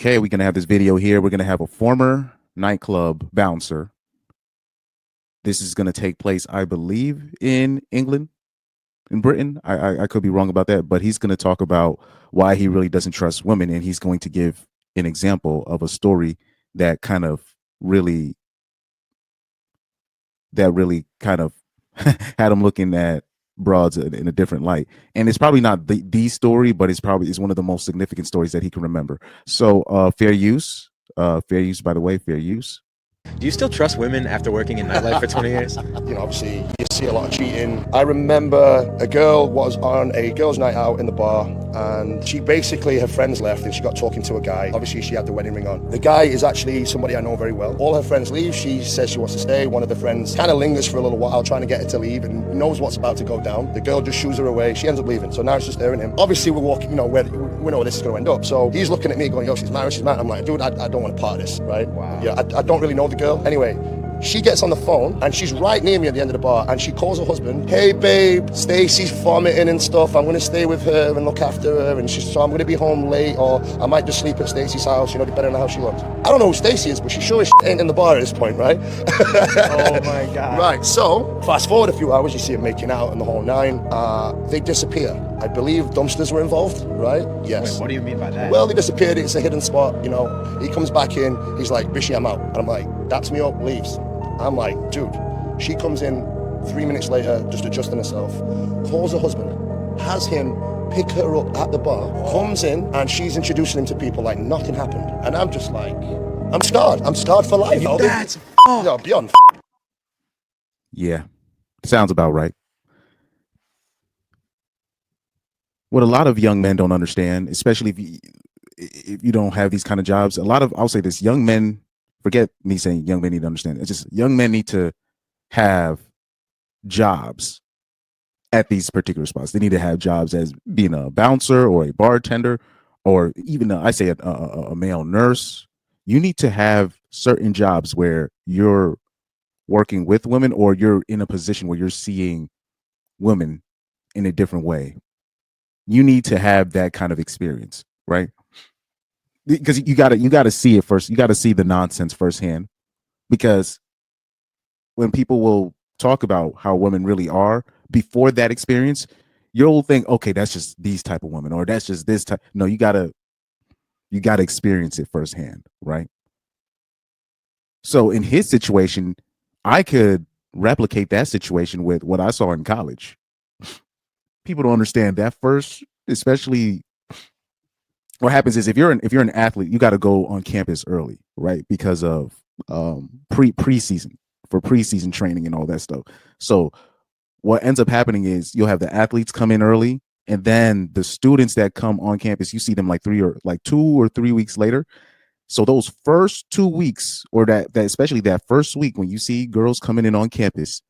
okay, we're going to have this video here. We're going to have a former nightclub bouncer. This is going to take place, I believe, in England, in Britain. I could be wrong about that, but he's going to talk about why he really doesn't trust women, and he's going to give an example of a story that really kind of had him looking at broads in a different light. And it's probably not the story, but it's one of the most significant stories that he can remember. So fair use, by the way, fair use. Do you still trust women after working in nightlife for 20 years? Obviously, you see a lot of cheating. I remember a girl was on a girls' night out in the bar, and she basically, her friends left, and she got talking to a guy. Obviously, she had the wedding ring on. The guy is actually somebody I know very well. All her friends leave. She says she wants to stay. One of the friends kind of lingers for a little while, trying to get her to leave, and knows what's about to go down. The girl just shoos her away. She ends up leaving. So now it's just her and him. Obviously, we're walking, we know where this is going to end up. So he's looking at me going, yo, she's married. I'm like, dude, I don't want to part of this, right? Wow. Yeah, I don't really know the girl. Anyway, she gets on the phone and she's right near me at the end of the bar, and she calls her husband. Hey babe, Stacy's vomiting and stuff. I'm going to stay with her and look after her, and so I'm going to be home late, or I might just sleep at Stacy's house, depending on how she looks. I don't know who Stacy is, but she sure as ain't in the bar at this point, right? Oh my God. Right, so fast forward a few hours, you see them making out and the whole nine. They disappear. I believe dumpsters were involved, right? Yes. Wait, what do you mean by that? Well, they disappeared. It's a hidden spot, He comes back in. He's like, Bishi, I'm out. And I'm like, daps me up, leaves. I'm like, dude. She comes in 3 minutes later, just adjusting herself, calls her husband, has him pick her up at the bar, comes in, and she's introducing him to people like nothing happened. And I'm just like, I'm scarred. I'm scarred for life. That's beyond. Yeah, sounds about right. What a lot of young men don't understand, especially if you don't have these kind of jobs, I'll say this, young men, forget me saying young men need to understand. It's just young men need to have jobs at these particular spots. They need to have jobs as being a bouncer or a bartender, or even a male nurse. You need to have certain jobs where you're working with women, or you're in a position where you're seeing women in a different way. You need to have that kind of experience, right? Because you gotta see it first. You gotta see the nonsense firsthand. Because when people will talk about how women really are before that experience, you'll think, okay, that's just these type of women, or that's just this type. No, you gotta experience it firsthand, right? So in his situation, I could replicate that situation with what I saw in college. People don't understand that first, especially what happens is if you're an athlete, you got to go on campus early, right? Because of preseason training and all that stuff. So what ends up happening is you'll have the athletes come in early, and then the students that come on campus, you see them like 2 or 3 weeks later. So those first 2 weeks, or that especially that first week when you see girls coming in on campus,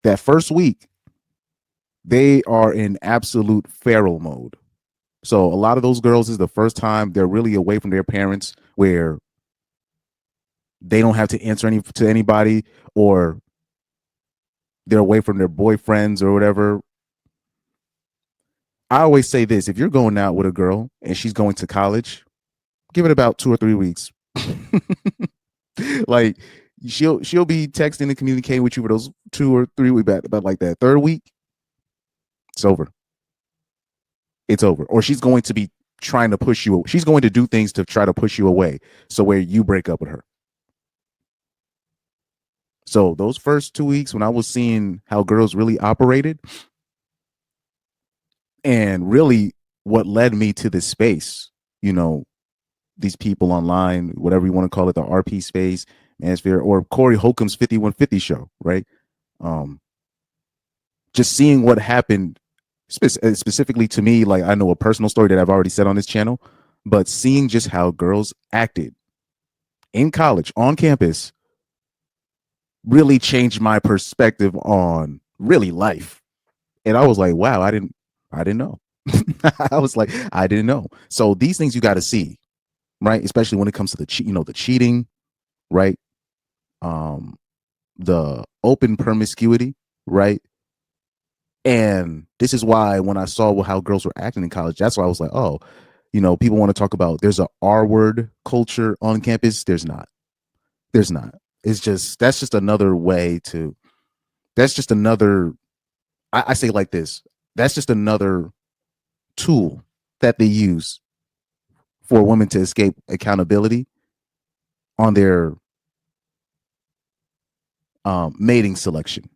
that first week, they are in absolute feral mode. So a lot of those girls is the first time they're really away from their parents, where they don't have to answer to anybody, or they're away from their boyfriends or whatever. I always say this: if you're going out with a girl and she's going to college, give it about 2 or 3 weeks. Like she'll be texting and communicating with you for those 2 or 3 weeks, but like that third week, it's over. It's over. Or she's going to be trying to push you. She's going to do things to try to push you away, so where you break up with her. So those first 2 weeks, when I was seeing how girls really operated, and really what led me to this space, these people online, whatever you want to call it, the RP space, Manosphere, or Corey Holcomb's 5150 show, right? Just seeing what happened specifically to me, like I know a personal story that I've already said on this channel, but seeing just how girls acted in college, on campus, really changed my perspective on really life. And I was like, wow, I didn't know. I was like, I didn't know. So these things you got to see, right? Especially when it comes to the cheating, right? The open promiscuity, right? And this is why when I saw how girls were acting in college, that's why I was like, oh, people want to talk about there's a R word culture on campus. There's not. It's just that's just another way to. That's just another. I say like this. That's just another tool that they use for women to escape accountability on their mating selection.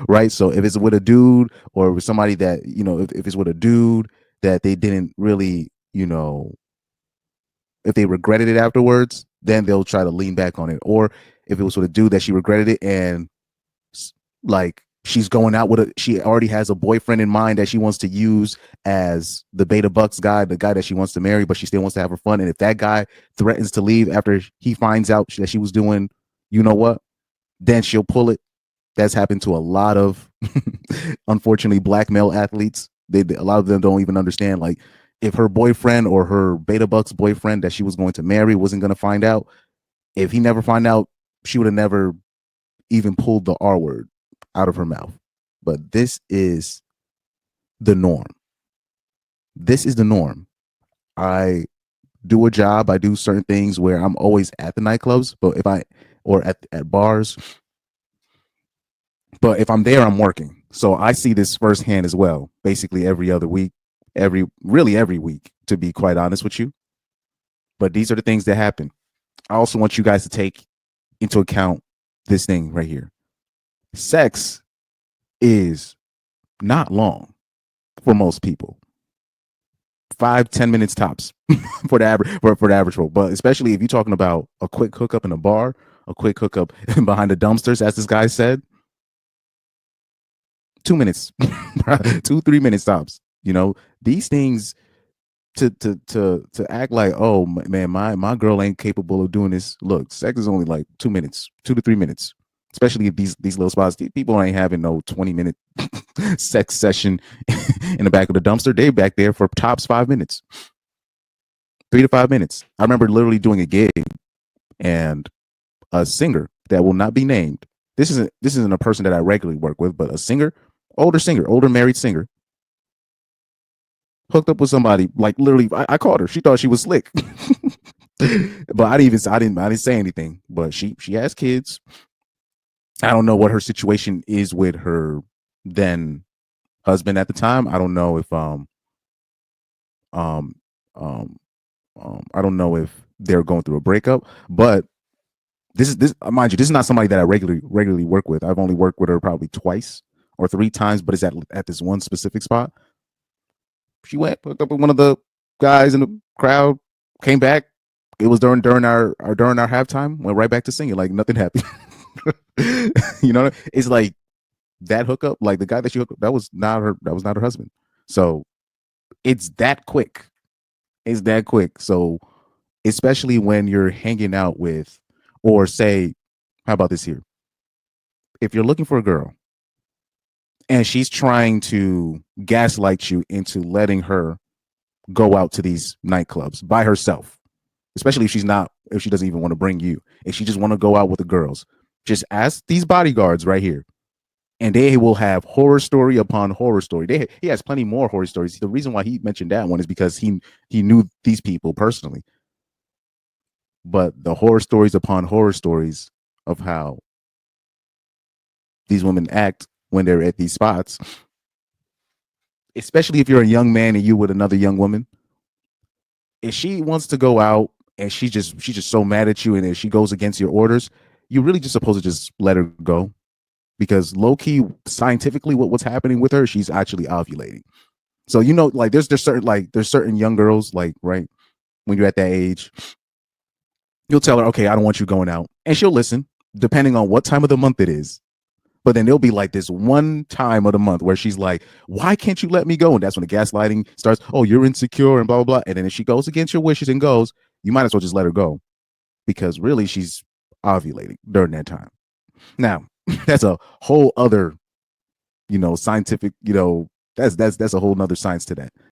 Right. So if it's with a dude or with somebody that, if it's with a dude that they didn't really, if they regretted it afterwards, then they'll try to lean back on it. Or if it was with a dude that she regretted it and like she's going out with she already has a boyfriend in mind that she wants to use as the beta bucks guy, the guy that she wants to marry, but she still wants to have her fun. And if that guy threatens to leave after he finds out that she was doing, what, then she'll pull it. That's happened to a lot of, unfortunately, black male athletes. A lot of them don't even understand. Like, if her boyfriend or her beta bucks boyfriend that she was going to marry wasn't going to find out, if he never find out, she would have never even pulled the R word out of her mouth. But this is the norm. This is the norm. I do a job. I do certain things where I'm always at the nightclubs, but or at bars. But if I'm there, I'm working. So I see this firsthand as well, basically every other week, every week, to be quite honest with you. But these are the things that happen. I also want you guys to take into account this thing right here. Sex is not long for most people. 5-10 minutes tops for the average role. But especially if you're talking about a quick hookup in a bar, a quick hookup behind the dumpsters, as this guy said, 2 minutes, 2-3 minutes tops. These things to act like, oh man, my girl ain't capable of doing this. Look, sex is only like 2 minutes, 2 to 3 minutes. Especially if these little spots, people ain't having no 20-minute sex session in the back of the dumpster. They back there for tops 5 minutes, 3 to 5 minutes. I remember literally doing a gig, and a singer that will not be named. This isn't a person that I regularly work with, but a singer, older married singer, hooked up with somebody. Like, literally, I called her. She thought she was slick, but I didn't say anything. But she has kids. I don't know what her situation is with her then husband at the time. I don't know if I don't know if they're going through a breakup. But this mind you, this is not somebody that I regularly work with. I've only worked with her probably twice or 3 times, but it's at this one specific spot. She went, hooked up with one of the guys in the crowd, came back. It was during our halftime, went right back to singing like nothing happened. It's like that hookup, like the guy that she hooked up, that was not her husband. So it's that quick. So especially when you're hanging out with, or say, how about this here? If you're looking for a girl and she's trying to gaslight you into letting her go out to these nightclubs by herself, especially if she doesn't even want to bring you, if she just want to go out with the girls, just ask these bodyguards right here, and they will have horror story upon horror story. He has plenty more horror stories. The reason why he mentioned that one is because he knew these people personally. But the horror stories upon horror stories of how these women act when they're at these spots, especially if you're a young man and you with another young woman, if she wants to go out and she's just so mad at you, and if she goes against your orders, you're really just supposed to just let her go, because low key, scientifically, what's happening with her, she's actually ovulating. So like there's certain young girls, like, right, when you're at that age, you'll tell her, okay, I don't want you going out, and she'll listen depending on what time of the month it is. But then there'll be like this one time of the month where she's like, why can't you let me go? And that's when the gaslighting starts. Oh, you're insecure and blah, blah, blah. And then if she goes against your wishes and goes, you might as well just let her go, because really she's ovulating during that time. Now, that's a whole other, scientific, that's a whole nother science to that.